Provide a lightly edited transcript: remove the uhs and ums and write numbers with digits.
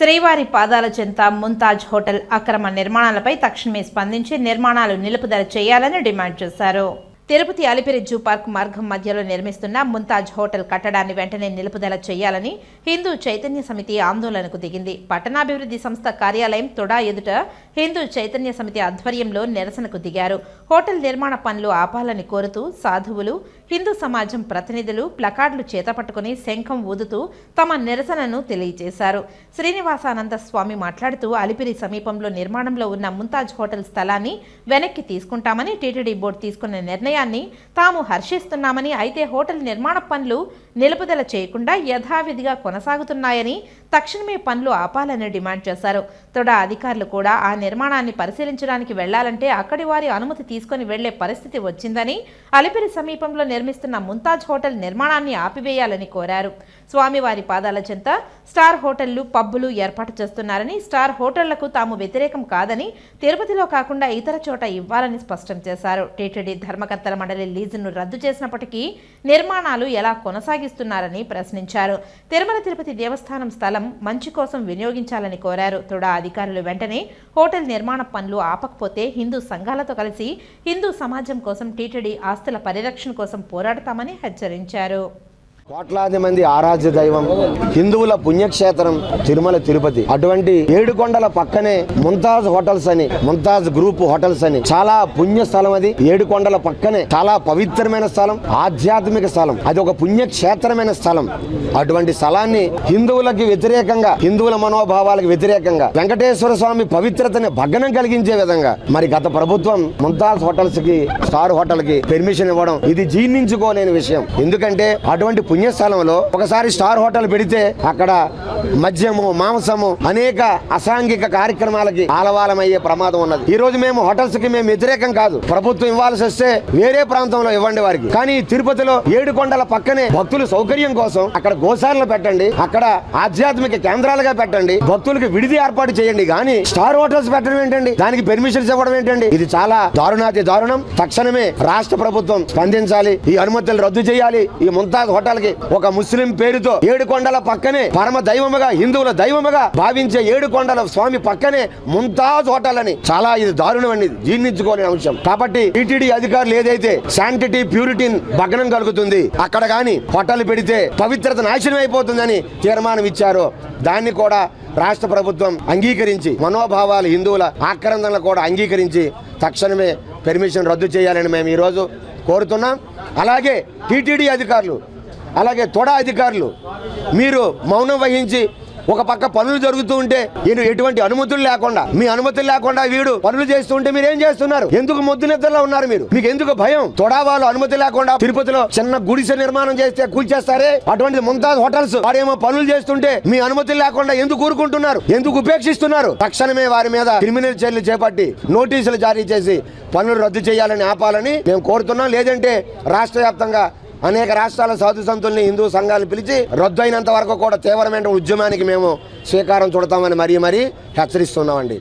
శ్రీవారి పాదాల చెంత ముంతాజ్ హోటల్ అక్రమ నిర్మాణాలపై తక్షణమే స్పందించి నిర్మాణాలు నిలుపుదల చేయాలని డిమాండ్ చేశారు. తిరుపతి అలిపిరి జూ పార్క్ మార్గం మధ్యలో నిర్మిస్తున్న ముంతాజ్ హోటల్ కట్టడాన్ని వెంటనే నిలుపుదల చేయాలని హిందూ చైతన్య సమితి ఆందోళనకు దిగింది. పట్టణాభివృద్ధి సంస్థ కార్యాలయం తొడా ఎదుట హిందూ చైతన్య సమితి ఆధ్వర్యంలో నిరసనకు దిగారు. హోటల్ నిర్మాణ పనులు ఆపాలని కోరుతూ సాధువులు, హిందూ సమాజం ప్రతినిధులు ప్లకార్డులు చేతపట్టుకుని శంఖం ఊదుతూ తమ నిరసనను తెలియజేశారు. శ్రీనివాసానంద స్వామి మాట్లాడుతూ అలిపిరి సమీపంలో నిర్మాణంలో ఉన్న ముంతాజ్ హోటల్ స్థలాన్ని వెనక్కి తీసుకుంటామని, టీటీడీ బోర్డు తీసుకున్న నిర్ణయాన్ని తాము హర్షిస్తున్నామని, అయితే హోటల్ నిర్మాణ పనులు నిలుపుదల చేయకుండా యథావిధిగా కొనసాగుతున్నాయని, తక్షణమే పనులు ఆపాలని డిమాండ్ చేశారు. తొడా అధికారులు కూడా ఆ నిర్మాణాన్ని పరిశీలించడానికి వెళ్లాలంటే అక్కడి వారి అనుమతి తీసుకుని వెళ్లే పరిస్థితి వచ్చిందని, అలిపిరి సమీపంలో నిర్మిస్తున్న ముంతాజ్ హోటల్ నిర్మాణాన్ని ఆపివేయాలని కోరారు. స్వామివారి పాదాల చెంత స్టార్ హోటళ్లు, పబ్బులు ఏర్పాటు చేస్తున్నారని, స్టార్ హోటళ్లకు తాము వ్యతిరేకం కాదని, తిరుపతిలో కాకుండా ఇతర చోట ఇవ్వాలని స్పష్టం చేశారు. టీటీడీ ధర్మకర్తల మండలి లీజును రద్దు చేసినప్పటికీ నిర్మాణాలు ఎలా కొనసాగిస్తున్నారని ప్రశ్నించారు. తిరుమల తిరుపతి దేవస్థానం స్థలం మంచి కోసం వినియోగించాలని కోరారు. తొడా అధికారులు వెంటనే హోటల్ నిర్మాణ పనులు ఆపకపోతే హిందూ సంఘాలతో కలిసి హిందూ సమాజం కోసం, టీటీడీ ఆస్తుల పరిరక్షణ కోసం పోరాడతామని హెచ్చరించారు. కోట్లాది మంది ఆరాధ్య దైవం, హిందువుల పుణ్యక్షేత్రం తిరుమల తిరుపతి. అటువంటి ఏడుకొండల పక్కనే ముంతాజ్ హోటల్స్ అని, ముంతాజ్ గ్రూప్ హోటల్స్ అని చాలా పుణ్య స్థలం. అది ఏడుకొండల పక్కనే చాలా పవిత్రమైన స్థలం, ఆధ్యాత్మిక స్థలం. అది ఒక పుణ్యక్షేత్రమైన స్థలం. అటువంటి స్థలాన్ని హిందువులకి వ్యతిరేకంగా, హిందువుల మనోభావాలకు వ్యతిరేకంగా, వెంకటేశ్వర స్వామి పవిత్రతని భగ్నం కలిగించే విధంగా మరి గత ప్రభుత్వం ముంతాజ్ హోటల్స్ కి, స్టార్ హోటల్ కి పెర్మిషన్ ఇవ్వడం ఇది జీర్ణించుకోలేని విషయం. ఎందుకంటే అటువంటి పుణ్యస్థలంలో ఒకసారి స్టార్ హోటల్ పెడితే అక్కడ మద్యము, మాంసము, అనేక అసాంఘిక కార్యక్రమాలకి ఆలవాలమయ్యే ప్రమాదం ఉన్నది. ఈ రోజు మేము హోటల్స్ కి మేము వ్యతిరేకం కాదు. ప్రభుత్వం ఇవ్వాల్సి వస్తే వేరే ప్రాంతంలో ఇవ్వండి వారికి. కానీ తిరుపతిలో ఏడుకొండల పక్కనే భక్తుల సౌకర్యం కోసం అక్కడ గోశాలను పెట్టండి, అక్కడ ఆధ్యాత్మిక కేంద్రాలుగా పెట్టండి, భక్తులకు విడిది ఏర్పాటు చేయండి. కానీ స్టార్ హోటల్స్ పెట్టడం ఏంటండి? దానికి పెర్మిషన్స్ ఇవ్వడం ఏంటండి? ఇది చాలా దారుణాతి దారుణం. తక్షణమే రాష్ట్ర ప్రభుత్వం స్పందించాలి. ఈ అనుమతులు రద్దు చేయాలి. ఈ ముంతాజ్ హోటల్ కి ఒక ముస్లిం పేరుతో ఏడుకొండల పక్కనే పరమ దైవముగా, హిందువుల దైవముగా భావించే ఏడుకొండల స్వామి పక్కనే ముంతాజ్ హోటల్ అని చాలా ఇది దారుణం అండి, జీర్ణించుకోలేని అంశం. కాబట్టి టీటీడీ అధికారులు ఏదైతే శాంటిటీ, ప్యూరిటీ భగ్నం కలుగుతుంది, అక్కడ గాని హోటల్ పెడితే పవిత్రత నాశనం అయిపోతుందని తీర్మానం ఇచ్చారో దాన్ని కూడా రాష్ట్ర ప్రభుత్వం అంగీకరించి, మనోభావాలు హిందువుల ఆక్రందనలు కూడా అంగీకరించి తక్షణమే పెర్మిషన్ రద్దు చేయాలని మేము ఈరోజు కోరుతున్నాం. అలాగే టీటీడీ అధికారులు, అలాగే తొడా అధికారులు మీరు మౌనం వహించి ఒక పక్క పనులు జరుగుతూ ఉంటే ఎటువంటి అనుమతులు లేకుండా, మీ అనుమతులు లేకుండా వీడు పనులు చేస్తూ ఉంటే మీరు ఏం చేస్తున్నారు? ఎందుకు మొద్దు నిద్రలో ఉన్నారు మీరు? మీకు ఎందుకు భయం? తొడా వాళ్ళు అనుమతి లేకుండా తిరుపతిలో చిన్న గుడిసె నిర్మాణం చేస్తే కూల్చేస్తారే, అటువంటి ముంతాజ్ హోటల్స్ వారేమో పనులు చేస్తుంటే మీ అనుమతులు లేకుండా ఎందుకు ఊరుకుంటున్నారు? ఎందుకు ఉపేక్షిస్తున్నారు? తక్షణమే వారి మీద క్రిమినల్ చర్యలు చేపట్టి నోటీసులు జారీ చేసి పనులు రద్దు చేయాలని, ఆపాలని మేము కోరుతున్నాం. లేదంటే రాష్ట్ర వ్యాప్తంగా అనేక రాష్ట్రాల సాధు సంతుల్ని, హిందూ సంఘాలు పిలిచి రద్దు అయినంత వరకు కూడా తీవ్రమైన ఉద్యమానికి మేము శ్రీకారం చుడతామని మరీ హెచ్చరిస్తున్నామండి.